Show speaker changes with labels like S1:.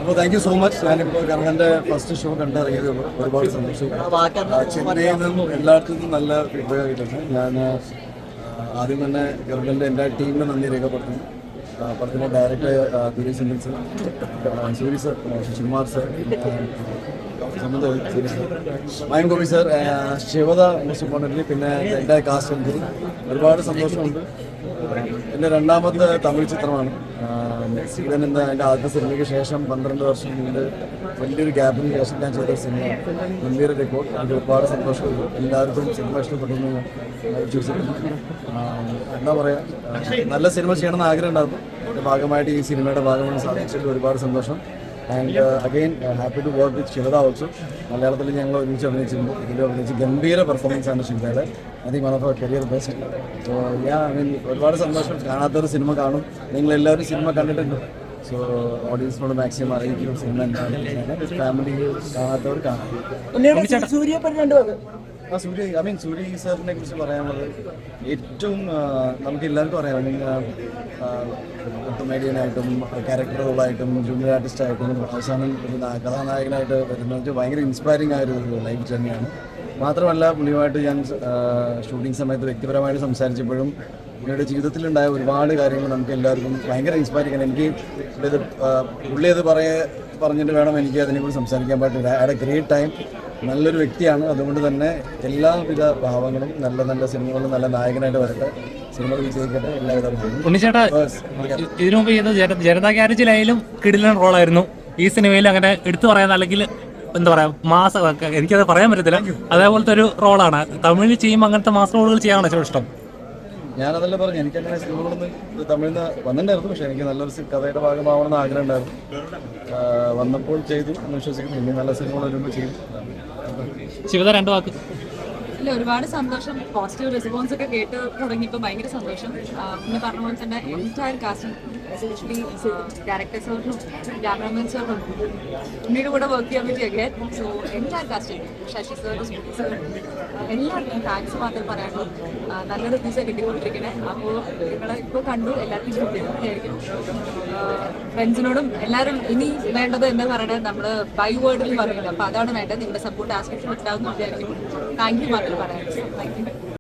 S1: അപ്പോൾ thank you so much. ഞാനിപ്പോൾ കർണൻ്റെ first show കണ്ടിറങ്ങിയത് ഒരുപാട് സന്തോഷം. ചെന്നൈയിൽ നിന്നും എല്ലായിടത്തു നിന്നും നല്ല ഫീഡ്ബാക്ക് ആയിട്ടുണ്ട്. ഞാൻ ആദ്യം തന്നെ ഗവൺമെൻറ് എൻ്റെ ടീമിന് നന്ദി രേഖപ്പെടുത്തുന്നു. പടത്തിൻ്റെ ഡയറക്ടർ ദിലീപ് സിംഗൽ sir, Suri sir, Sivakumar sir, മയം Gopi sir, Shivada most importantly, പിന്നെ എൻ്റെ കാസ്റ്റ് എനിക്ക് ഒരുപാട് സന്തോഷമുണ്ട്. എൻ്റെ രണ്ടാമത്തെ തമിഴ് ചിത്രമാണ്. ഇതിനെന്താ എൻ്റെ ആദ്യത്തെ സിനിമയ്ക്ക് ശേഷം 12 വർഷം മുമ്പ് വലിയൊരു ഗ്യാപ്പിന് ശേഷം ഞാൻ ചെയ്ത സിനിമ ഗംഭീര റെക്കോർഡ്. എനിക്ക് ഒരുപാട് സന്തോഷമുണ്ട്. എല്ലാവർക്കും സിനിമ ഇഷ്ടപ്പെട്ടെന്ന് വിശ്വസിക്കുന്നു. എന്താ പറയുക, നല്ല സിനിമ ചെയ്യണമെന്ന് ആഗ്രഹം ഉണ്ടായിരുന്നു. എൻ്റെ ഭാഗമായിട്ട് ഈ സിനിമയുടെ ഭാഗമായി സാധിച്ചതിൽ ഒരുപാട് സന്തോഷം. And again happy to work with Shivada also. മലയാളത്തിൽ ഞങ്ങൾ ഒരുമിച്ച് അഭിനയിച്ചിട്ടുണ്ട്. ഇതിൽ അഭിനയിച്ച് ഗംഭീര പെർഫോമൻസ് ആണ് ശിവതയുടെ. I think one of our career best. So ഒരുപാട് സന്തോഷം. കാണാത്തൊരു സിനിമ കാണും. നിങ്ങളെല്ലാവരും സിനിമ കണ്ടിട്ടുണ്ട്. സോ ഓഡിയൻസിനോട് മാക്സിമം അറിയിക്കും സിനിമ എന്താണ്. ഫാമിലി കാണാത്തവർ കാണാം. സൂര്യ സാറിനെ കുറിച്ച് പറയാനുള്ളത് ഏറ്റവും നമുക്ക് എല്ലാവർക്കും അറിയാം. കൊമേഡിയനായിട്ടും ക്യാരക്ടർ റോളായിട്ടും ജൂനിയർ ആർട്ടിസ്റ്റായിട്ടും അവസാനം ഒരു കഥാനായകനായിട്ട് വരുന്നത് ഭയങ്കര ഇൻസ്പയറിംഗ് ആയൊരു ലൈഫ് ജേർണിയാണ്. മാത്രമല്ല പുള്ളിയുമായിട്ട് ഞാൻ ഷൂട്ടിംഗ് സമയത്ത് വ്യക്തിപരമായിട്ട് സംസാരിച്ചപ്പോഴും പുള്ളിയുടെ ജീവിതത്തിലുണ്ടായ ഒരുപാട് കാര്യങ്ങൾ നമുക്ക് എല്ലാവർക്കും ഭയങ്കര ഇൻസ്പയറിംഗ് ആണ്. എനിക്ക് പുള്ളി അത് പറഞ്ഞിട്ട് വേണം എനിക്ക് അതിനെക്കുറിച്ച് സംസാരിക്കാൻ പറ്റില്ല. Add A great time. നല്ലൊരു വ്യക്തിയാണ്. അതുകൊണ്ട് തന്നെ എല്ലാവിധ ഭാവങ്ങളും നല്ല നല്ല സിനിമകളും നല്ല നായകനായിട്ട് വരട്ടെ. സിനിമകൾ വിജയിക്കട്ടെ. എല്ലാവിധ
S2: ഉണ്ണിച്ചേട്ടാ, ഇതിനു മുമ്പ് ചെയ്ത ജനതാ ഗ്യാരേജിലായാലും കിടിലൻ റോളായിരുന്നു. ഈ സിനിമയിൽ അങ്ങനെ എടുത്തു പറയാൻ അല്ലെങ്കിൽ എന്താ പറയാ മാസ എനിക്കത് പറയാൻ പറ്റത്തില്ല. അതേപോലത്തെ ഒരു റോളാണ്. തമിഴിൽ ചെയ്യുമ്പോൾ അങ്ങനത്തെ മാസ റോളുകൾ ചെയ്യാനാണ് ഏറ്റവും ഇഷ്ടം.
S1: ഞാനതല്ല പറഞ്ഞു, എനിക്കങ്ങനെ സിനിമകളൊന്നും തമിഴിൽ നിന്ന് വന്നിട്ടുണ്ടായിരുന്നു. പക്ഷേ എനിക്ക് നല്ലൊരു കഥയുടെ ഭാഗമാവണമെന്ന് ആഗ്രഹം ഉണ്ടായിരുന്നു. വന്നപ്പോൾ ചെയ്തു എന്ന് വിശ്വസിക്കുന്നു. ഇനി നല്ല സിനിമകൾ വരുമ്പോൾ ചെയ്യും.
S2: ശിവത 2 വാക്ക്.
S3: ഇല്ല, ഒരുപാട് സന്തോഷം. പോസിറ്റീവ് റെസ്പോൺസ് ഒക്കെ കേട്ട് തുടങ്ങിയപ്പോൾ ഭയങ്കര സന്തോഷം. പിന്നെ പറഞ്ഞ പോലെ തന്നെ എൻറ്റയർ കാസ്റ്റും എസ്പെഷ്യലി ഡയറക്ടർ സാറിനും ക്യാമറമാൻ സാറിനും ഉണ്ണിയുടെ കൂടെ വർക്ക് ചെയ്യാൻ പറ്റിയൊക്കെ. സോ എൻറ്റയർ കാസ്റ്റിംഗ് ശശി സാറും സ്മൃതി സാറും എല്ലാവർക്കും താങ്ക്സ് മാത്രമേ പറയാനുള്ളൂ. നല്ല റിവ്യൂസ് കിട്ടിക്കൊണ്ടിരിക്കണേ. അപ്പോൾ നിങ്ങളെ ഇപ്പോൾ കണ്ടു, എല്ലാവർക്കും ഇഷ്ടപ്പെട്ടിരിക്കും. ഫ്രണ്ട്സിനോടും എല്ലാവരും ഇനി വേണ്ടത് എന്താ പറയണത്, നമ്മൾ ബൈ വേർഡിൽ പറയുന്നത്. അപ്പോൾ അതാണ് വേണ്ടത്. നിങ്ങളുടെ സപ്പോർട്ട് ആസ്പെക്ട് ഉണ്ടാകുന്ന വിചാരിക്കും. താങ്ക് യു മാത്രമേ പറയാനുള്ളൂ. Thank you.